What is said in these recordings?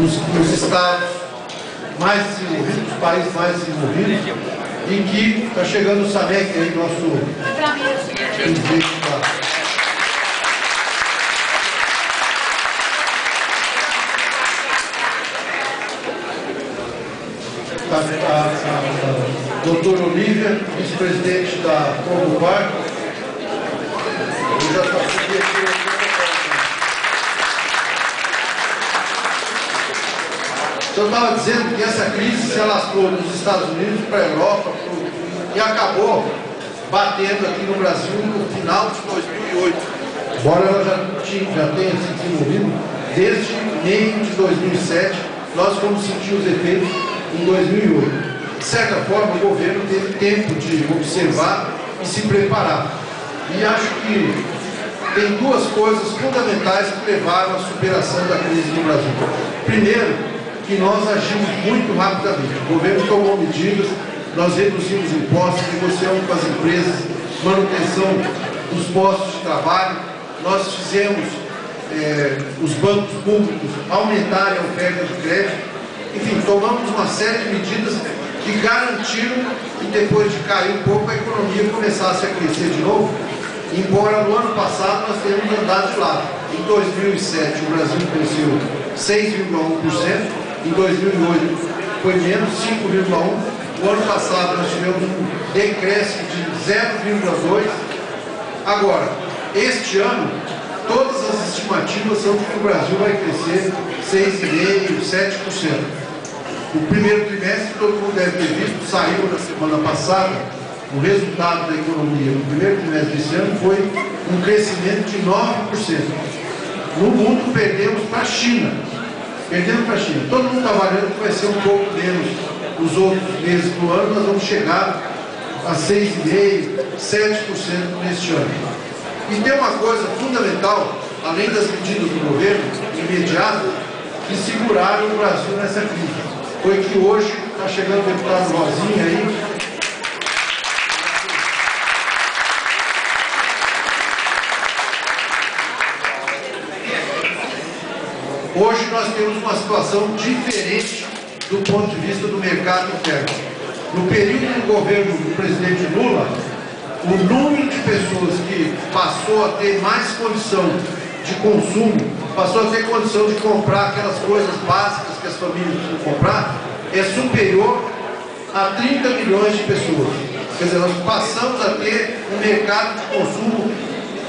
nos estados mais desenvolvidos, os países mais desenvolvidos, em que está chegando o Samek aí, nosso presidente a doutora Olívia, vice-presidente da Combupar. Eu já passei aqui. Eu estava dizendo que essa crise se alastrou dos Estados Unidos para a Europa e acabou batendo aqui no Brasil no final de 2008. Embora ela já tenha se desenvolvido desde meio de 2007, nós fomos sentir os efeitos em 2008. De certa forma, o governo teve tempo de observar e se preparar. E acho que tem duas coisas fundamentais que levaram à superação da crise no Brasil. Primeiro, que nós agimos muito rapidamente. O governo tomou medidas, nós reduzimos impostos, negociamos com as empresas, manutenção dos postos de trabalho, nós fizemos os bancos públicos aumentarem a oferta de crédito, enfim, tomamos uma série de medidas que garantiram que depois de cair um pouco a economia começasse a crescer de novo, embora no ano passado nós tenhamos andado de lado. Em 2007 o Brasil cresceu 6,1%, em 2008 foi menos 5,1%, o ano passado nós tivemos um decréscimo de 0,2%. Agora, este ano, todas as estimativas são de que o Brasil vai crescer 6,5%, 7%. O primeiro trimestre, todo mundo deve ter visto, saiu na semana passada, o resultado da economia no primeiro trimestre desse ano foi um crescimento de 9%. No mundo, perdemos para a China. Todo mundo está avaliando que vai ser um pouco menos os outros meses do ano, nós vamos chegar a 6,5%, 7% neste ano. E tem uma coisa fundamental, além das medidas do governo, imediatas, que seguraram o Brasil nessa crise. Foi que hoje está chegando o deputado Rosinha aí. Hoje nós temos uma situação diferente do ponto de vista do mercado interno. No período do governo do presidente Lula, o número de pessoas que passou a ter mais condição de consumo, passou a ter condição de comprar aquelas coisas básicas que as famílias precisam comprar, é superior a 30 milhões de pessoas. Quer dizer, nós passamos a ter um mercado de consumo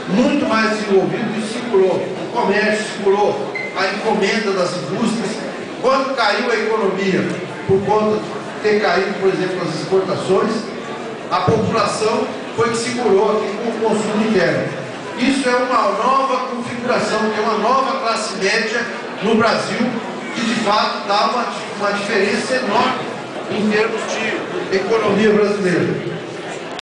muito mais desenvolvido e segurou. O comércio segurou a encomenda das indústrias. Quando caiu a economia, por conta de ter caído, por exemplo, as exportações, a população foi que segurou aqui com o consumo interno. Isso é uma nova configuração, é uma nova classe média no Brasil, que de fato dá uma diferença enorme em termos de economia brasileira.